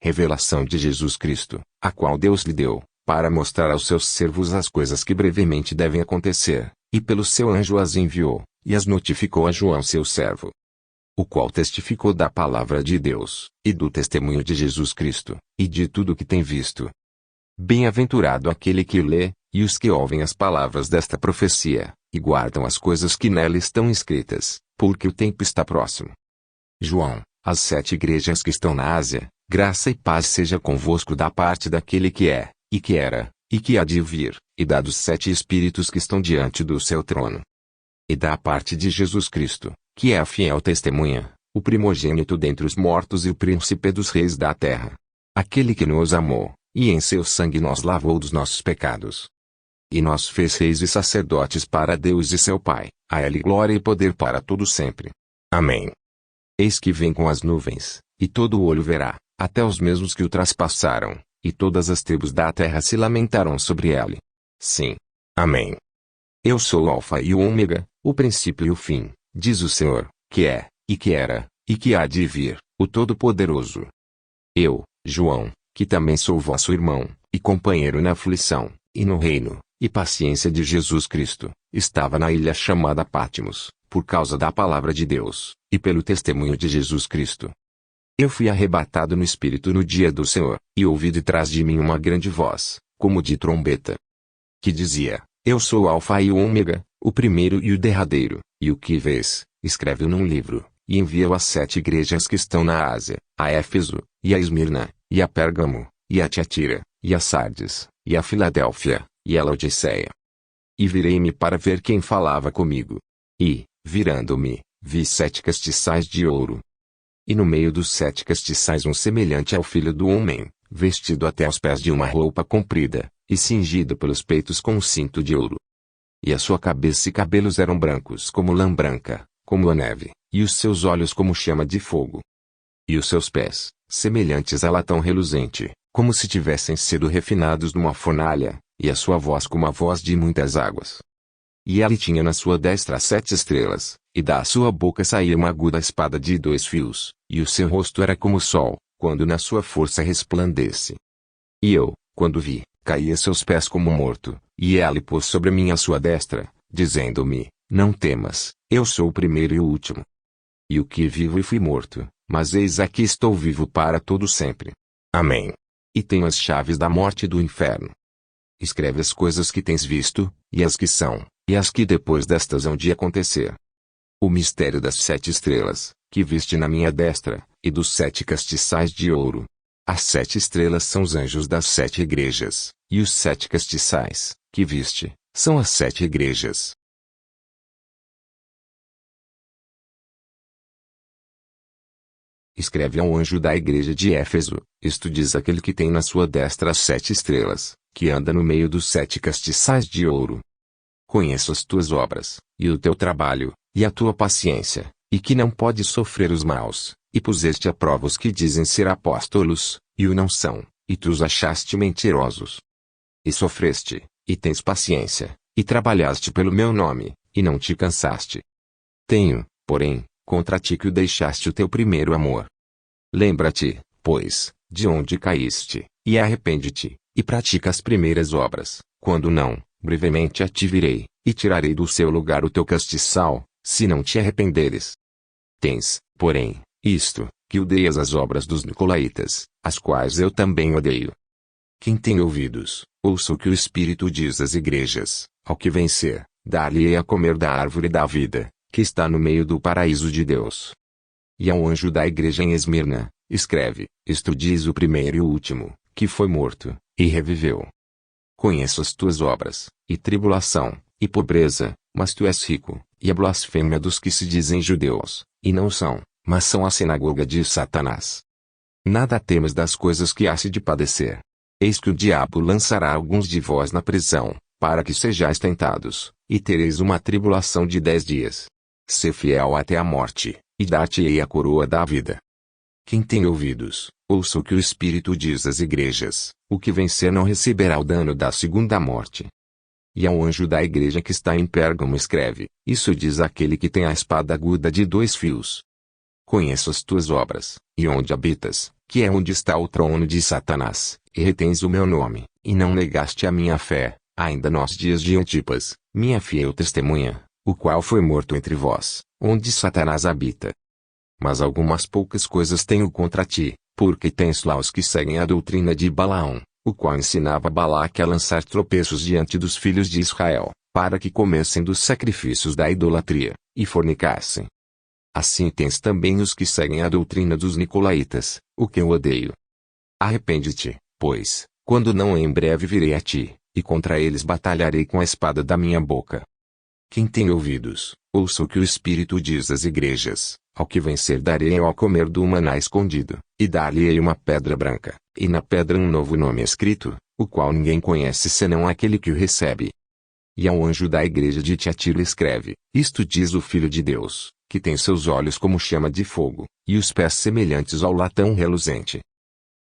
revelação de Jesus Cristo, a qual Deus lhe deu, para mostrar aos seus servos as coisas que brevemente devem acontecer, e pelo seu anjo as enviou, e as notificou a João seu servo, o qual testificou da palavra de Deus, e do testemunho de Jesus Cristo, e de tudo o que tem visto. Bem-aventurado aquele que lê, e os que ouvem as palavras desta profecia, e guardam as coisas que nela estão escritas, porque o tempo está próximo. João, às 7 igrejas que estão na Ásia, graça e paz seja convosco da parte daquele que é, e que era, e que há de vir, e da dos 7 Espíritos que estão diante do seu trono. E da parte de Jesus Cristo, que é a fiel testemunha, o primogênito dentre os mortos e o príncipe dos reis da terra. Aquele que nos amou, e em seu sangue nos lavou dos nossos pecados. E nos fez reis e sacerdotes para Deus e seu Pai, a ele glória e poder para todo sempre. Amém. Eis que vem com as nuvens, e todo olho verá, até os mesmos que o traspassaram, e todas as tribos da terra se lamentaram sobre ele. Sim. Amém. Eu sou o Alfa e o Ômega, o princípio e o fim, diz o Senhor, que é, e que era, e que há de vir, o Todo-Poderoso. Eu, João, que também sou vosso irmão, e companheiro na aflição, e no reino, e paciência de Jesus Cristo, estava na ilha chamada Patmos, por causa da palavra de Deus, e pelo testemunho de Jesus Cristo. Eu fui arrebatado no Espírito no dia do Senhor, e ouvi de trás de mim uma grande voz, como de trombeta, que dizia: Eu sou o Alfa e o Ômega, o primeiro e o derradeiro, e o que vês, escreve-o num livro, e envia-o às 7 igrejas que estão na Ásia, a Éfeso, e a Esmirna, e a Pérgamo, e a Tiatira, e a Sardes, e a Filadélfia, e a Laodiceia. E virei-me para ver quem falava comigo. E, virando-me, vi 7 castiçais de ouro. E no meio dos 7 castiçais um semelhante ao Filho do Homem, vestido até aos pés de uma roupa comprida, e cingido pelos peitos com um cinto de ouro. E a sua cabeça e cabelos eram brancos como lã branca, como a neve, e os seus olhos como chama de fogo. E os seus pés, semelhantes a latão reluzente, como se tivessem sido refinados numa fornalha, e a sua voz como a voz de muitas águas. E ele tinha na sua destra 7 estrelas, e da sua boca saía uma aguda espada de 2 fios, e o seu rosto era como o sol, quando na sua força resplandece. E eu, quando vi, caí a seus pés como morto, e ele pôs sobre mim a sua destra, dizendo-me: Não temas, eu sou o primeiro e o último. E o que vivo e fui morto, mas eis aqui estou vivo para todo sempre. Amém. E tenho as chaves da morte e do inferno. Escreve as coisas que tens visto, e as que são, e as que depois destas hão de acontecer. O mistério das 7 estrelas, que viste na minha destra, e dos 7 castiçais de ouro. As 7 estrelas são os anjos das 7 igrejas, e os 7 castiçais, que viste, são as 7 igrejas. Escreve ao anjo da igreja de Éfeso: Isto diz aquele que tem na sua destra as 7 estrelas, que anda no meio dos 7 castiçais de ouro. Conheço as tuas obras, e o teu trabalho, e a tua paciência, e que não podes sofrer os maus, e puseste à prova os que dizem ser apóstolos, e o não são, e tu os achaste mentirosos. E sofreste, e tens paciência, e trabalhaste pelo meu nome, e não te cansaste. Tenho, porém, contra ti que o deixaste o teu primeiro amor. Lembra-te, pois, de onde caíste, e arrepende-te, e pratica as primeiras obras, quando não, brevemente a ti virei, e tirarei do seu lugar o teu castiçal, se não te arrependeres. Tens, porém, isto, que odeias as obras dos nicolaítas, as quais eu também odeio. Quem tem ouvidos, ouça o que o Espírito diz às igrejas: Ao que vencer, dar-lhe-ei a comer da árvore da vida, que está no meio do paraíso de Deus. E ao anjo da igreja em Esmirna, escreve: Isto diz o primeiro e o último, que foi morto, e reviveu. Conheço as tuas obras, e tribulação, e pobreza, mas tu és rico, e a blasfêmia dos que se dizem judeus, e não são, mas são a sinagoga de Satanás. Nada temas das coisas que há-se de padecer. Eis que o diabo lançará alguns de vós na prisão, para que sejais tentados, e tereis uma tribulação de 10 dias. Sê fiel até a morte, e dar-te-ei a coroa da vida. Quem tem ouvidos, ouça o que o Espírito diz às igrejas: O que vencer não receberá o dano da segunda morte. E ao anjo da igreja que está em Pérgamo escreve: Isso diz aquele que tem a espada aguda de 2 fios. Conheço as tuas obras, e onde habitas, que é onde está o trono de Satanás, e retens o meu nome, e não negaste a minha fé, ainda nos dias de Antipas, minha fiel testemunha, o qual foi morto entre vós, onde Satanás habita. Mas algumas poucas coisas tenho contra ti, porque tens lá os que seguem a doutrina de Balaão, o qual ensinava Balaque a lançar tropeços diante dos filhos de Israel, para que comessem dos sacrifícios da idolatria, e fornicassem. Assim tens também os que seguem a doutrina dos nicolaítas, o que eu odeio. Arrepende-te, pois, quando não em breve virei a ti, e contra eles batalharei com a espada da minha boca. Quem tem ouvidos, ouça o que o Espírito diz às igrejas. Ao que vencer darei ao comer do maná escondido, e dar-lhe-ei uma pedra branca, e na pedra um novo nome escrito, o qual ninguém conhece senão aquele que o recebe. E ao anjo da igreja de Tiatira escreve, isto diz o Filho de Deus, que tem seus olhos como chama de fogo, e os pés semelhantes ao latão reluzente.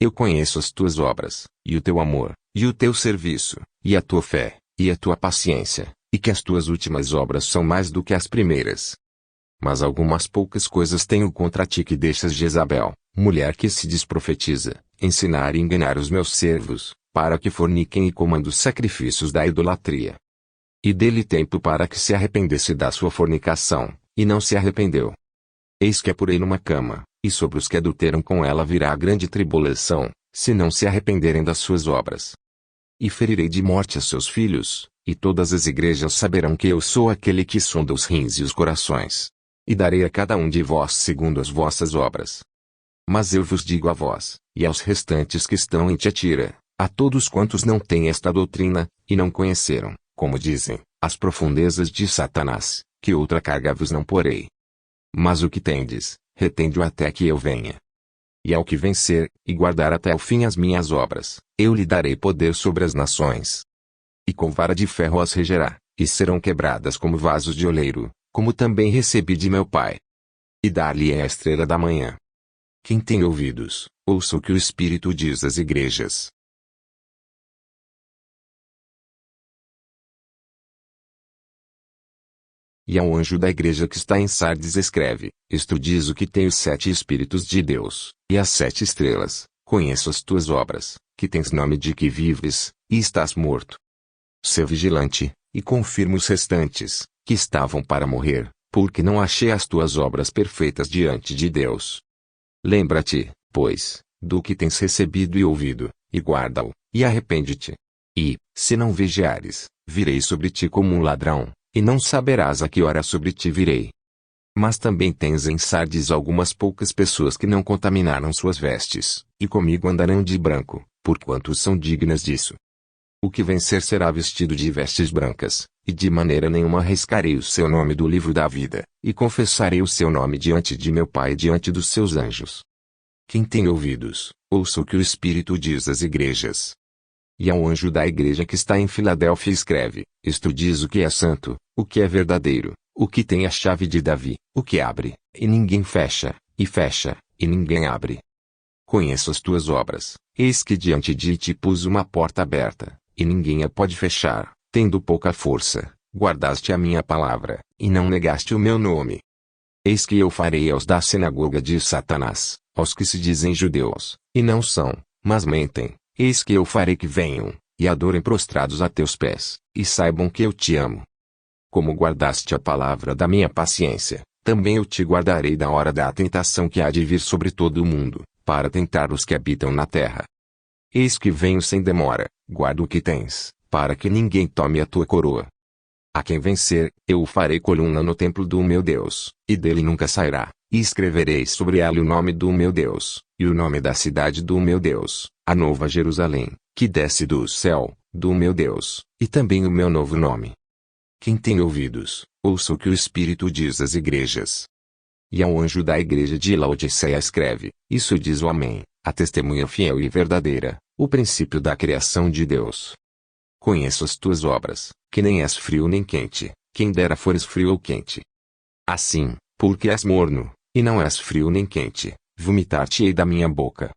Eu conheço as tuas obras, e o teu amor, e o teu serviço, e a tua fé, e a tua paciência, e que as tuas últimas obras são mais do que as primeiras. Mas algumas poucas coisas tenho contra ti que deixas Jezabel, mulher que se diz profetiza, ensinar e enganar os meus servos, para que forniquem e comam dos sacrifícios da idolatria. E dê-lhe tempo para que se arrependesse da sua fornicação, e não se arrependeu. Eis que a porei numa cama, e sobre os que adulteram com ela virá a grande tribulação, se não se arrependerem das suas obras. E ferirei de morte a seus filhos, e todas as igrejas saberão que eu sou aquele que sonda os rins e os corações. E darei a cada um de vós segundo as vossas obras. Mas eu vos digo a vós, e aos restantes que estão em Tiatira, a todos quantos não têm esta doutrina, e não conheceram, como dizem, as profundezas de Satanás, que outra carga vos não porei. Mas o que tendes, retende-o até que eu venha. E ao que vencer, e guardar até o fim as minhas obras, eu lhe darei poder sobre as nações. E com vara de ferro as regerá, e serão quebradas como vasos de oleiro, como também recebi de meu Pai. E dar-lhe a estrela da manhã. Quem tem ouvidos, ouça o que o Espírito diz às igrejas. E ao anjo da igreja que está em Sardes escreve, isto diz o que tem os 7 Espíritos de Deus, e as 7 estrelas, conheço as tuas obras, que tens nome de que vives, e estás morto. Sê vigilante, e confirma os restantes, que estavam para morrer, porque não achei as tuas obras perfeitas diante de Deus. Lembra-te, pois, do que tens recebido e ouvido, e guarda-o, e arrepende-te. E, se não vigiares, virei sobre ti como um ladrão, e não saberás a que hora sobre ti virei. Mas também tens em Sardes algumas poucas pessoas que não contaminaram suas vestes, e comigo andarão de branco, porquanto são dignas disso. O que vencer será vestido de vestes brancas, e de maneira nenhuma arriscarei o seu nome do livro da vida, e confessarei o seu nome diante de meu Pai e diante dos seus anjos. Quem tem ouvidos, ouça o que o Espírito diz às igrejas. E ao anjo da igreja que está em Filadélfia escreve, isto diz o que é santo, o que é verdadeiro, o que tem a chave de Davi, o que abre, e ninguém fecha, e ninguém abre. Conheço as tuas obras, eis que diante de ti pus uma porta aberta, e ninguém a pode fechar, tendo pouca força, guardaste a minha palavra, e não negaste o meu nome. Eis que eu farei aos da sinagoga de Satanás, aos que se dizem judeus, e não são, mas mentem, eis que eu farei que venham, e adorem prostrados a teus pés, e saibam que eu te amo. Como guardaste a palavra da minha paciência, também eu te guardarei da hora da tentação que há de vir sobre todo o mundo, para tentar os que habitam na terra. Eis que venho sem demora, guarda o que tens, para que ninguém tome a tua coroa. A quem vencer, eu o farei coluna no templo do meu Deus, e dele nunca sairá, e escreverei sobre ela o nome do meu Deus, e o nome da cidade do meu Deus, a nova Jerusalém, que desce do céu, do meu Deus, e também o meu novo nome. Quem tem ouvidos, ouça o que o Espírito diz às igrejas. E ao anjo da igreja de Laodiceia escreve, isso diz o Amém, a testemunha fiel e verdadeira, o princípio da criação de Deus. Conheço as tuas obras, que nem és frio nem quente, quem dera fores frio ou quente. Assim, porque és morno, e não és frio nem quente, vomitar-te-ei da minha boca.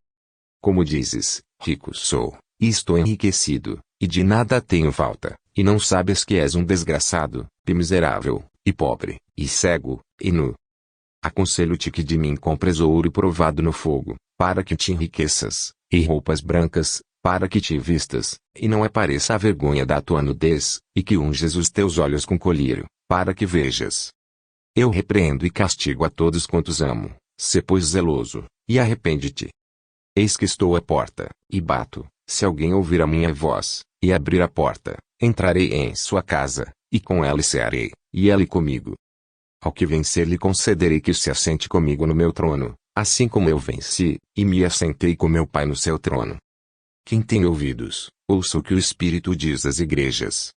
Como dizes, rico sou, e estou enriquecido, e de nada tenho falta, e não sabes que és um desgraçado, e miserável, e pobre, e cego, e nu. Aconselho-te que de mim compres ouro provado no fogo, para que te enriqueças, e roupas brancas, para que te vistas, e não apareça a vergonha da tua nudez, e que unges os teus olhos com colírio, para que vejas. Eu repreendo e castigo a todos quantos amo, sê pois zeloso, e arrepende-te. Eis que estou à porta, e bato. Se alguém ouvir a minha voz, e abrir a porta, entrarei em sua casa, e com ela cearei, e ela comigo. Ao que vencer lhe concederei que se assente comigo no meu trono, assim como eu venci, e me assentei com meu Pai no seu trono. Quem tem ouvidos, ouça o que o Espírito diz às igrejas.